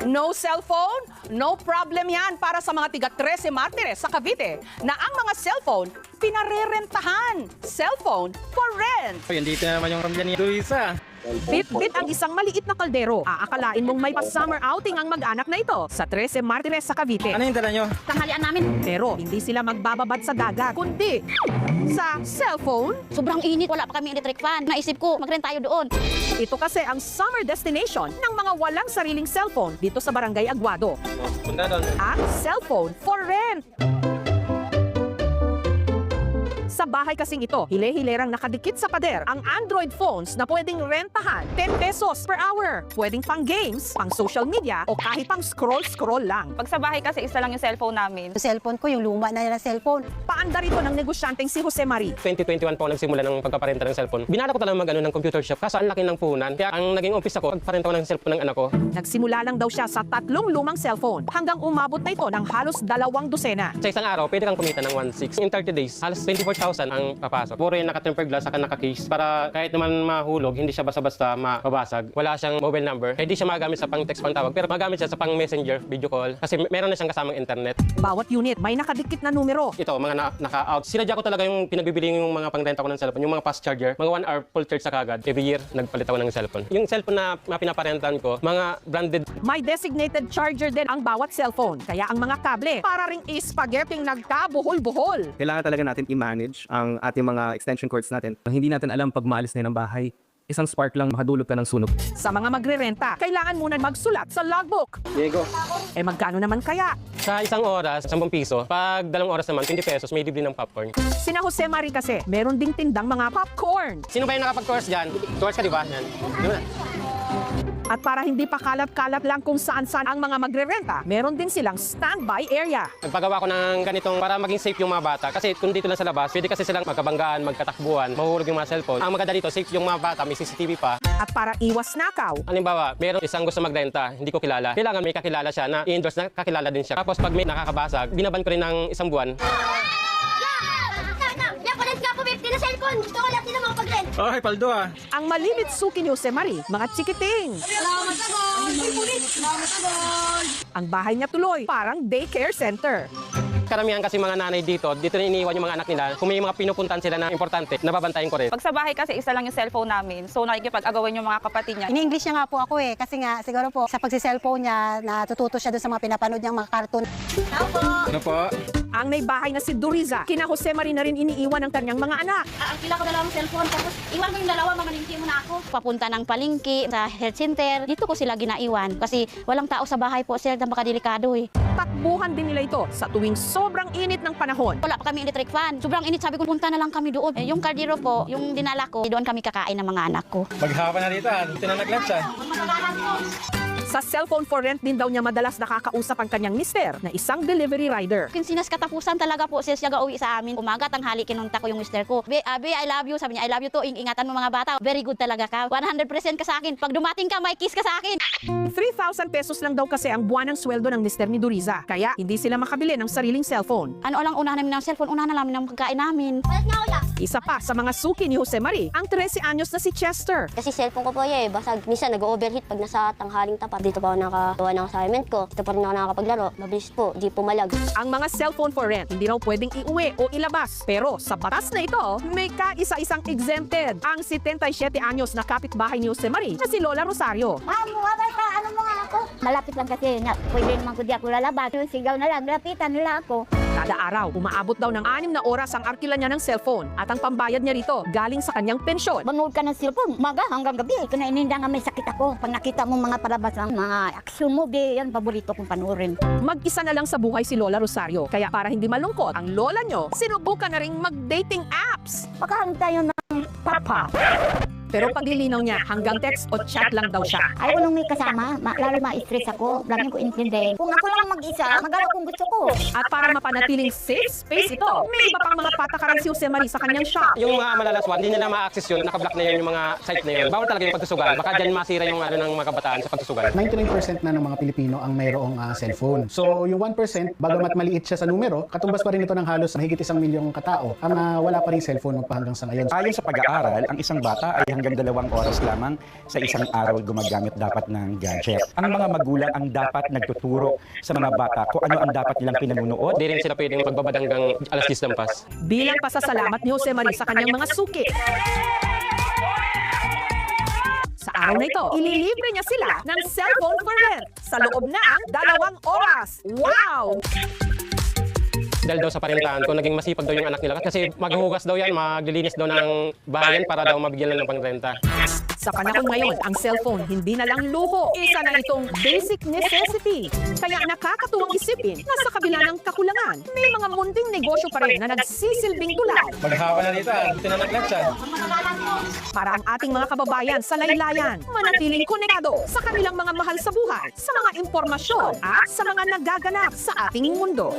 No cellphone? No problem yan para sa mga tiga 13 Martires sa Cavite na ang mga cellphone pinarerentahan. Cellphone for rent. Dito naman yung ramdyan ni Luisa. Bit-bit ang isang maliit na kaldero. Aakalain mong may pa-summer outing ang mag-anak na ito sa 13 Martires sa Cavite. Ano yung dala nyo? Tanghalian namin. Pero hindi sila magbababad sa dagat, kundi sa cellphone. Sobrang init. Wala pa kami electric fan. Naisip ko, mag-rent tayo doon. Ito kasi ang summer destination ng mga walang sariling cellphone dito sa Barangay Aguado. Punta doon. Ang cellphone for rent. Sa bahay kasing ito, hile-hilerang nakadikit sa pader ang Android phones na pwedeng rentahan 10 pesos per hour. Pwedeng pang games, pang social media, o kahit pang scroll-scroll lang. Pag sa bahay kasi isa lang yung cellphone namin. Yung cellphone ko, yung luma na cellphone. Paanda rito ng negosyanteng si Jose Marie. 2021 po nagsimula ng pagpaparenta ng cellphone. Binala ko talaga ng computer shop kaso ang laki ng puhunan. Kaya ang naging umpisa ko, pagparenta ko ng cellphone ng anak ko. Nagsimula lang daw siya sa 3 lumang cellphone hanggang umabot na ito ng halos 2 dosena. Sa isang araw, pwede kang kumita ng 1.6. In 30 days, halos 24,000 ang papasok. Puro yung naka-tempered glass saka naka-case para kahit naman mahulog, hindi siya basta-basta mababasag. Wala siyang mobile number. Hindi siya magamit sa pang-text, pang-tawag. Pero magamit siya sa pang-messenger, video call. Kasi meron na siyang kasamang internet. Bawat unit may nakadikit na numero. Ito, mga naka-out. Sinadya ko talaga yung pinagbibili yung mga pang-renta ko ng cellphone. Yung mga fast charger. Mga 1 hour full charge sa kagad. Every year, nagpalit ako ng cellphone. Yung cellphone na pinaparentan ko, mga branded. May designated charger din ang bawat cellphone. Kaya ang mga kable para ring spaghetti nagkabuhol-buhol. Kailangan talaga natin i-manage ang ating mga extension cords natin. Hindi natin alam pag maalis na yun ng bahay, isang spark lang makadulog ka ng sunog. Sa mga magrerenta, kailangan muna magsulat sa logbook. Diego. Magkano naman kaya? Sa isang oras, 10 piso. Pag 2 oras naman, 20 pesos, may libre ng popcorn. Sina Jose Marie kasi, meron ding tindang mga popcorn. Sino ba yung nakapag-course dyan? Course ka, di ba? Yan. Di ba? At para hindi pa kalat-kalat lang kung saan-saan ang mga magrerenta, meron din silang standby area. Nagpagawa ko ng ganitong para maging safe yung mga bata. Kasi kung dito lang sa labas, pwede kasi silang magkabanggaan, magkatakbuhan, mahulog yung mga cellphone. Ang maganda dito, safe yung mga bata, may CCTV pa. At para iwas nakaw, Halimbawa, meron isang gusto magrenta, hindi ko kilala. Kailangan may kakilala siya na i-endorse na kakilala din siya. Tapos pag may nakakabasag, binaban ko rin ng 1 buwan. Ay, paldo ah. ang malimit suki ni Jose Marie, mga chikiting. Ang bahay niya tuloy, parang daycare center. Karamihan kasi mga nanay dito na iniiwan yung mga anak nila. Kung may mga pinupuntan sila na importante, nababantayan ko rin. Pag sa bahay kasi isa lang yung cellphone namin. So nakikipag-agawan yung mga kapatid niya. In-English niya nga po ako kasi nga siguro po sa pagsi-cellphone niya, natututo siya doon sa mga pinapanood niyang mga cartoon. Ano po? Ang may bahay na si Duriza, kina Jose Marie na rin iniiwan ang kanyang mga anak. Ang pila ko dalawang cellphone. Tapos iwan ko yung dalawa, mamalingki mo na ako. Papunta ng palingki, sa health center. Dito ko sila ginaiwan. Kasi walang tao sa bahay po, sir, na makadelikado eh. Takbuhan din nila ito sa tuwing sobrang init ng panahon. Wala pa kami electric fan. Sobrang init, sabi ko, punta na lang kami doon. Yung kardiro po, yung dinala ko, doon kami kakain ng mga anak ko. Maghapa na dito ah. Dito na nag-lunch ah. Sa cellphone for rent din daw niya madalas nakakausap ang kanyang mister na isang delivery rider. Kinsinas katapusan talaga po siya gauwi sa amin. Umaga, tanghali, kinunta ko yung mister ko. Be, I love you. Sabi niya, I love you to. Ingatan mo mga bata. Very good talaga ka. 100% ka sa akin. Pag dumating ka, may kiss ka sa akin. 3,000 pesos lang daw kasi ang buwan ng sweldo ng mister ni Duriza. Kaya hindi sila makabili ng sariling cellphone. Ano lang una namin ng cellphone, una na namin ng pagkain namin. Isa pa sa mga suki ni Jose Marie, ang 13 anyos na si Chester. Kasi cellphone ko po basag. Minsan nag-overheat pag nasa tanghaling tapat. Dito pa ako nakagawa ng assignment ko. Dito pa rin ako nakakapaglaro. Mabilis po, di pumalag. Ang mga cellphone for rent hindi raw pwedeng iuwi o ilabas. Pero sa batas na ito, may kaisa-isang exempted. Ang 77 anyos na kapitbahay ni Jose Marie na si Lola Rosario. Ma'am, wabay ka. Ano mo nga ako? Malapit lang kasi na pwede naman ko di ako lalabas. Yung sigaw na lang, lapitan nila ako. Kada araw, umaabot daw ng 6 na oras ang arkila niya ng cellphone at ang pambayad niya rito galing sa kanyang pensyon. Manood ka ng cellphone, umaga hanggang gabi. Kinaininda nga may sakit ako. Pag nakita mo mga palabas ng mga action movie, yan paborito kong panoorin. Mag-isa na lang sa buhay si Lola Rosario. Kaya para hindi malungkot, ang lola niyo, sinubukan na ring mag-dating apps. Magkaroon tayo ng papa. Pero paglilinaw niya, hanggang text o chat lang daw siya. Ayaw nung may kasama, lalo ma-stress ako. Lagi ko intindihin. Kung ako lang mag-isa, magalaw kung gusto ko. At para mapanatiling safe space ito, may iba pang mga patakaran si Jose Marie sa kanyang shop. Yung mga malalaswan, hindi nila ma-access yun. Nakablock na yan yung mga site na yun. Bawal talaga yung pagsusugal. Baka dyan masira yung ng mga kabataan sa pagsusugal. 99% na ng mga Pilipino ang mayroong cellphone. So yung 1%, bagamat maliit siya sa numero, katumbas pa rin ito ng halos mahigit 1 milyong katao ang wala pa rin cellphone magpahanggang sa ngayon. Ayon sa pag-aaral, ang isang bata ay hanggang hanggang 2 oras lamang sa isang araw gumagamit dapat ng gadget. Ang mga magulang ang dapat nagtuturo sa mga bata kung ano ang dapat nilang pinanunood. Hindi rin sila pwedeng magbabad hanggang alas 10 ng pas. Bilang pasasalamat ni Jose Marie sa kanyang mga suki. Sa araw na ito, ililibre niya sila ng cellphone for rent sa loob ng 2 oras. Wow! Dahil daw sa parentahan ko, naging masipag daw yung anak nila. Kasi maghuhugas daw yan, maglilinis daw ng bahay yan para daw mabigyan lang ng pangrenta. Sa panahon ngayon, ang cellphone hindi na lang luho. Isa na itong basic necessity. Kaya nakakatuwang isipin na sa kabila ng kakulangan, may mga munting negosyo pa rin na nagsisilbing tulad. Maghawa na dito, tinanaglag siya. Para ang ating mga kababayan sa laylayan, manatiling konektado sa kanilang mga mahal sa buhay, sa mga impormasyon at sa mga nagaganap sa ating mundo.